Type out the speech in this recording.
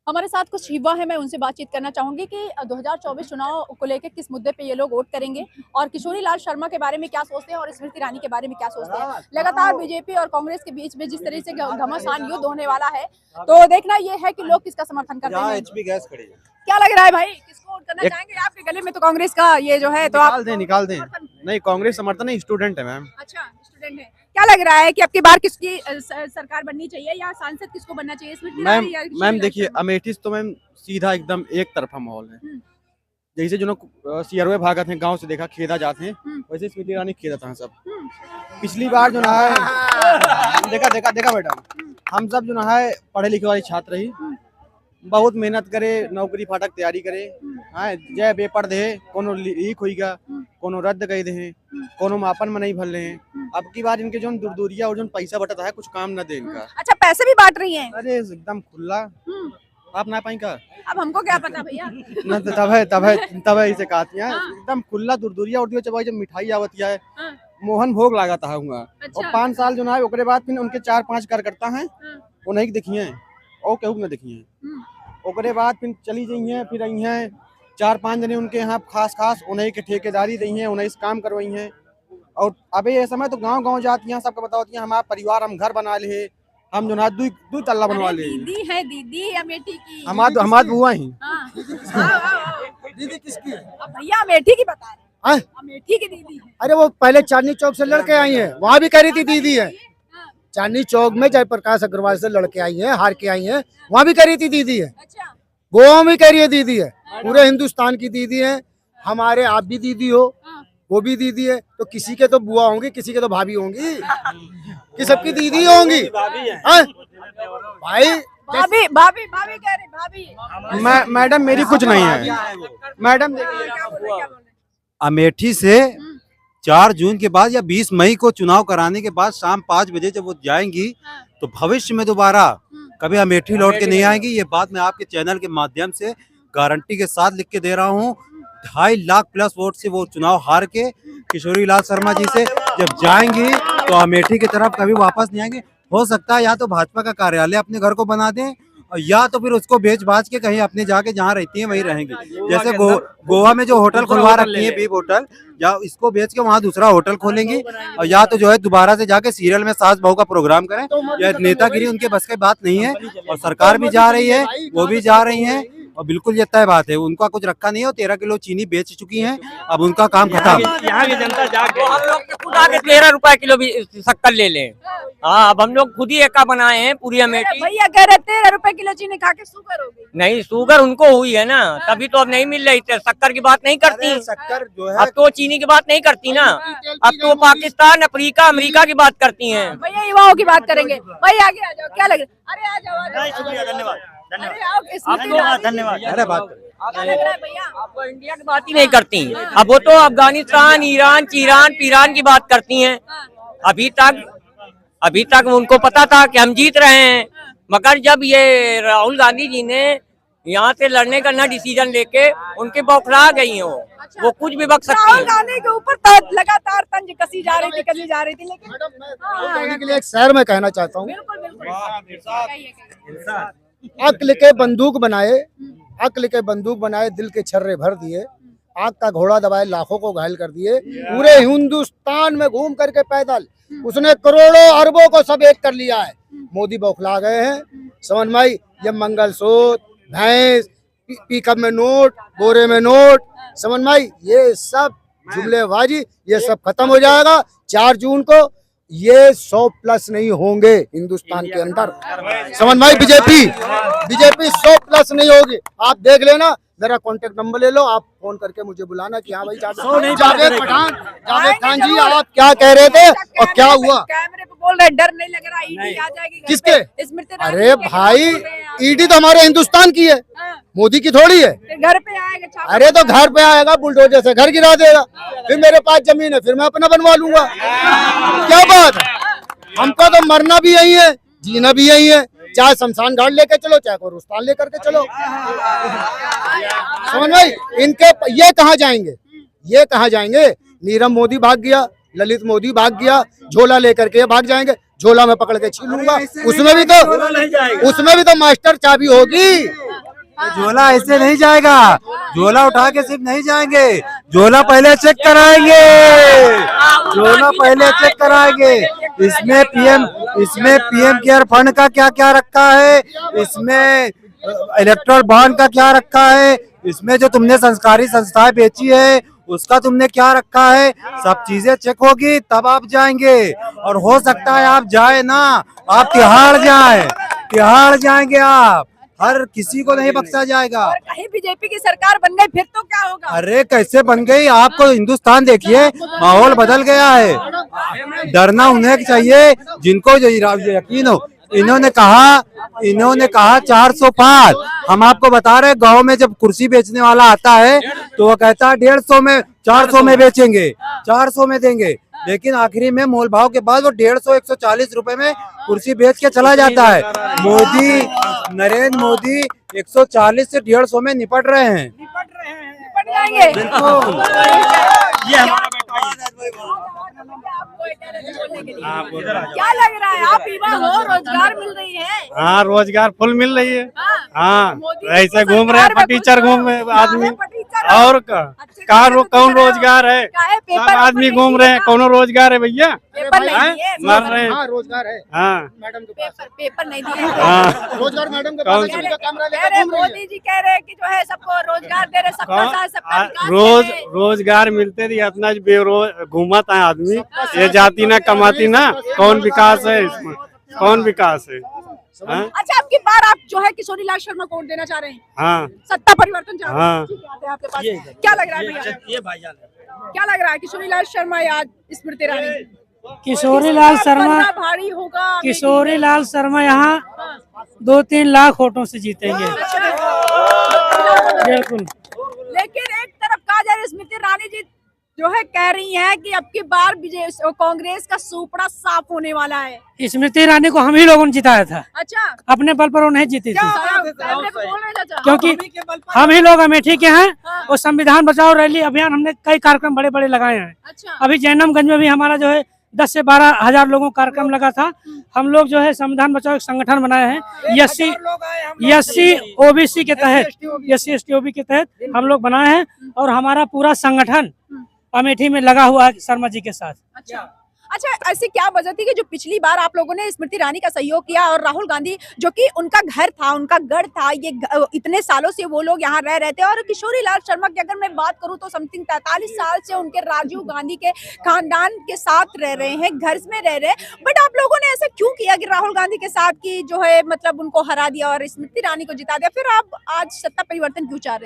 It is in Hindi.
हमारे साथ कुछ युवा है, मैं उनसे बातचीत करना चाहूंगी कि 2024 चुनाव को लेकर किस मुद्दे पे ये लोग वोट करेंगे और किशोरी लाल शर्मा के बारे में क्या सोचते हैं और स्मृति ईरानी के बारे में क्या सोचते हैं। लगातार बीजेपी और कांग्रेस के बीच में जिस तरह से घमासान युद्ध होने वाला है, तो देखना ये है कि लोग किसका समर्थन करते हैं। एचपी गैस खड़ी है। क्या लग रहा है भाई, किसको वोट करना चाहेंगे? आपके गले में तो कांग्रेस का ये जो है, तो आप निकाल दें। नहीं, कांग्रेस समर्थन नहीं, स्टूडेंट है मैम। अच्छा, स्टूडेंट है। क्या लग रहा है कि अब की बार किसकी सरकार बननी चाहिए या सांसद किसको बनना चाहिए? स्मृति ईरानी या किशोरी मैम लाल देखिए, शर्मा? अमेठी तो मैम सीधा एकदम एक तरफा माहौल है। जैसे जो लोग सीआरओ भागत हैं, गांव से देखा खेदा जाते हैं, वैसे स्मृति ईरानी खेदा था सब। पिछली बार जो ना है देखा बेटा, हम सब जो ना है पढ़े लिखे वाले छात्र ही, बहुत मेहनत करे, नौकरी फाटक तैयारी करे, हाँ जय पेपर दे, कोनो लीक होईगा, कोनो रद्द कर दे, कोनो मापन में नहीं भर रहे हैं। अब की बार इनके जो दूरदूरिया और जो पैसा बटता है, कुछ काम न दे इनका। अच्छा, पैसे भी बांट रही हैं? अरे एकदम खुला, आप ना पाई का। अब हमको क्या पता भैया। न तब है इसे कहती हैं, एकदम खुला दूरदूरिया और जब मिठाई आवती है, मोहन भोग लागत है हुआ। अच्छा। और 5 साल जो ना है, ओकरे बाद फिर उनके 4-5 कार्यकर्ता हैं, वो नहीं देखिए और केहू न देखिए। ओकरे बाद फिर चली गई हैं, फिर आई हैं 4-5 जने उनके यहाँ खास उन्हीं के ठेकेदारी दी हैं, उन्हीं से काम करवाई हैं। और अबे ये समय तो गांव जाती हैं, सबको बताती हैं हमारा परिवार, हम घर बना ले, हम जो ना दू तल्ला बनवा ले। दीदी अमेठी की, हमारा बुआ ही। दीदी किसकी है? अब भैया अमेठी की बता रहे हैं, अमेठी की दीदी है। अरे वो पहले चांदनी चौक से लड़के आई हैं, वहाँ भी कह रही थी दीदी है। चांदनी चौक में जयप्रकाश अग्रवाल से लड़के आई हैं, हार के आई हैं, वहाँ भी कह रही थी दीदी है। अच्छा, गोवा में कह रही है दीदी है। पूरे हिंदुस्तान की दीदी है। हमारे आप भी दीदी हो, वो भी दीदी है, तो किसी के तो बुआ होंगी, किसी के तो भाभी होंगी, कि सबकी दीदी होंगी। भाई भाभी कह रहे, भाभी। मैडम मेरी कुछ नहीं है मैडम। देखिए, अमेठी से 4 जून के बाद या 20 मई को चुनाव कराने के बाद शाम 5 बजे जब वो जाएंगी, तो भविष्य में दोबारा कभी अमेठी लौट के नहीं आएंगी। ये बात मैं आपके चैनल के माध्यम से गारंटी के साथ लिख के दे रहा हूँ। 2.5 लाख प्लस वोट से वो चुनाव हार के किशोरी लाल शर्मा जी से जब जाएंगी, तो अमेठी की तरफ कभी वापस नहीं आएंगे। हो सकता है या तो भाजपा का कार्यालय अपने घर को बना दें, और या तो फिर उसको बेच बाच के कहीं अपने जाके जहाँ रहती हैं वहीं रहेंगी। जैसे गोवा में जो होटल खुलवा रखी है बीप होटल, या इसको बेच के वहाँ दूसरा होटल खोलेंगी, और या तो जो है दोबारा से जाके सीरियल में सास बहू का प्रोग्राम करें। या नेतागिरी उनके बस की बात नहीं है, और सरकार भी जा रही है, वो भी जा रही है, और बिल्कुल ये तय बात है, उनका कुछ रखा नहीं है। 13 किलो चीनी बेच चुकी हैं, अब उनका काम खत्म। यहाँ की जनता जाके हम लोग खुद आके 13 रुपए किलो भी शक्कर ले लें। हाँ, अब हम लोग खुद ही एका बनाए हैं पूरी अमेठी। भैया कह रहे 13 रुपए किलो चीनी खा के शुगर हो गई। नहीं, शुगर उनको हुई है ना, तभी तो अब नहीं मिल रही। शक्कर की बात नहीं करती, शक्कर जो है अब तो चीनी की बात नहीं करती ना, अब तो पाकिस्तान, अफ्रीका, अमेरिका की बात करती हैं। भैया युवाओं की बात करेंगे। भाई आगे आ जाओ, क्या लग रहा है? अरे आ जाओ। धन्यवाद। अरे आओ, धन्यवाद। अरे बात क्या लग रहा है भैया? अब इंडिया की बात ही नहीं करती, अब वो तो अफगानिस्तान, ईरान, पीरान की बात करती हैं। अभी तक उनको पता था कि हम जीत रहे हैं, मगर जब ये राहुल गांधी जी ने यहाँ से लड़ने का ना डिसीजन लेके उनके बौखला गई हैं। वो कुछ भी बक सकती राहुल है। गांधी के ऊपर लगातार तंज कसी जा रही थी, लेकिन कहने के लिए एक शहर में कहना चाहता हूँ, बिल्कुल। अक्ल के बंदूक बनाए, दिल के छर्रे भर दिए, आग का घोड़ा दबाए, लाखों को घायल कर दिए। पूरे हिंदुस्तान में घूम करके पैदल उसने करोड़ों अरबों को सब एक कर लिया है। मोदी बौखला गए हैं। समझ में आई? ये मंगलसूत्र, भैंस, पिकअप में नोट, बोरे में नोट, समझ में आई? ये सब जुमलेबाजी, ये सब खत्म हो जाएगा 4 जून को। ये 100+ नहीं होंगे हिंदुस्तान के अंदर, समझ में आई? बीजेपी 100+ नहीं होगी। आप देख लेना, मेरा कांटेक्ट नंबर ले लो, आप फोन करके मुझे बुलाना कि हाँ भाई जावेद खान जी, आप क्या कह रहे थे और क्या हुआ? कैमरे पे बोल रहे, डर नहीं लग रहा, ईडी आ जाएगी घर किसके? पे? स्मृति ईरानी अरे के भाई, खिलाफ बोल रहे हैं आप। ईडी तो हमारे हिंदुस्तान की है, मोदी की थोड़ी है। फिर घर पे आएगा छापा। अरे तो घर पे आएगा, बुलडोजर से घर गिरा देगा। फिर मेरे पास जमीन है, फिर मैं अपना बनवा लूंगा। क्या बात है? हमको तो मरना भी यही है, जीना भी यही है। चाहे शमशान घाट लेके चलो, चाहे गोरस्तान लेकर के चलो, समझ में? इनके ये कहाँ जाएंगे? नीरव मोदी भाग गया, ललित मोदी भाग गया, झोला लेकर के भाग जाएंगे, झोला में पकड़ के छीन लूंगा। उसमें भी तो मास्टर चाबी होगी। झोला ऐसे नहीं जाएगा, झोला उठा के सिर्फ नहीं जाएंगे, झोला पहले चेक कराएंगे, झोला पहले चेक कराएंगे। इसमें पीएम केयर फंड का क्या क्या रखा है, इसमें इलेक्ट्रल बॉन्ड का क्या रखा है, इसमें जो तुमने संस्कारी संस्थाएं बेची है उसका तुमने क्या रखा है, सब चीजें चेक होगी तब आप जाएंगे। और हो सकता है आप जाए ना, आप तिहाड़ जाएंगे आप, हर किसी को नहीं बख्शा जाएगा। और कहीं बीजेपी की सरकार बन गई फिर तो क्या होगा? अरे कैसे बन गई, आपको हिंदुस्तान देखिए, माहौल बदल गया है। डरना उन्हें चाहिए जिनको जो यकीन हो। इन्होंने कहा 400 पार। हम आपको बता रहे गांव में जब कुर्सी बेचने वाला आता है तो वो कहता है 150 में 400 में बेचेंगे, 400 में देंगे, लेकिन आखिरी में मोल भाव के बाद वो 150-140 रुपए में कुर्सी बेच के चला जाता है। नरेंद्र मोदी 140 से 150 में निपट रहे हैं। निपट जाएंगे। ये हमारा क्या लग रहा है, आप युवा हो, रोजगार मिल रही है? हाँ, रोजगार फुल मिल रही है। हाँ, मोदी ऐसे की घूम रहे हैं, सरकार में फटीचर कुछ घूम रहे हैं आदमी, फटीचर और अच्छे कौन रोजगार है, सब आदमी घूम रहे हैं, कौन रोजगार है भैया? पेपर नहीं दिए, मर रहे हैं। हाँ, रोजगार है हाँ मैडम के पास, पेपर नहीं दिए। हाँ, रोजगार मैडम के कौन पास है, उनका कैमरा कह लेकर रहे घूम रही है। मोदी जी कह रहे हैं कि जो है सबको रोजगार दे रहे, सबका साथ सबका विकास रोज कर रहे। रोजगार मिलते थी, अपना बेरोज घूमता है आदमी, ये जाती ना कमाती ना, कौन विकास है इसमें, कौन विकास है? हाँ? अच्छा, अब की बार आप जो है किशोरी लाल शर्मा को वोट देना चाह रहे हैं, हाँ, सत्ता परिवर्तन चाह रहे हैं। हाँ। ठीक है, आपके पास क्या लग रहा है भैया? क्या लग रहा है, किशोरी लाल शर्मा या स्मृति ईरानी? किशोरी लाल शर्मा कितना भारी होगा? किशोरी लाल शर्मा यहाँ 2-3 लाख वोटों से जीतेंगे, बिल्कुल। लेकिन एक तरफ कहा जाए स्मृति ईरानी जी जो है कह रही हैं कि अब की बार कांग्रेस का सुपड़ा साफ होने वाला है। स्मृति ईरानी को हम ही लोगों ने जिताया था, अच्छा, अपने बल पर वो नहीं जीती थी, कैमरे पे बोल रहे हैं चाचा? क्योंकि हम ही लोग अमेठी के हैं और संविधान बचाओ रैली अभियान हमने कई कार्यक्रम बड़े बड़े लगाए हैं। अच्छा, अभी जैनमगंज में भी हमारा जो है 10 से 12 हजार लोगों का कार्यक्रम लगा था। हम लोग जो है संविधान बचाओ एक संगठन बनाए हैं, एससी ओबीसी के तहत, SC ST OBC के तहत हम लोग बनाए हैं और हमारा पूरा संगठन अमेठी में लगा हुआ है शर्मा जी के साथ। अच्छा, ऐसी क्या वजह थी कि जो पिछली बार आप लोगों ने स्मृति ईरानी का सहयोग किया और राहुल गांधी जो कि उनका घर था, उनका गढ़ था, ये इतने सालों से वो लोग यहाँ रह रहे थे, और किशोरी लाल शर्मा की अगर मैं बात करूँ तो समथिंग 43 साल से उनके राजीव गांधी के खानदान के साथ रह रहे हैं, घर में रह रहे हैं, बट आप लोगों ने ऐसा क्यों किया कि राहुल गांधी के साथ की जो है मतलब उनको हरा दिया और स्मृति ईरानी को जिता दिया, फिर आप आज सत्ता परिवर्तन क्यों चाह रहे हैं?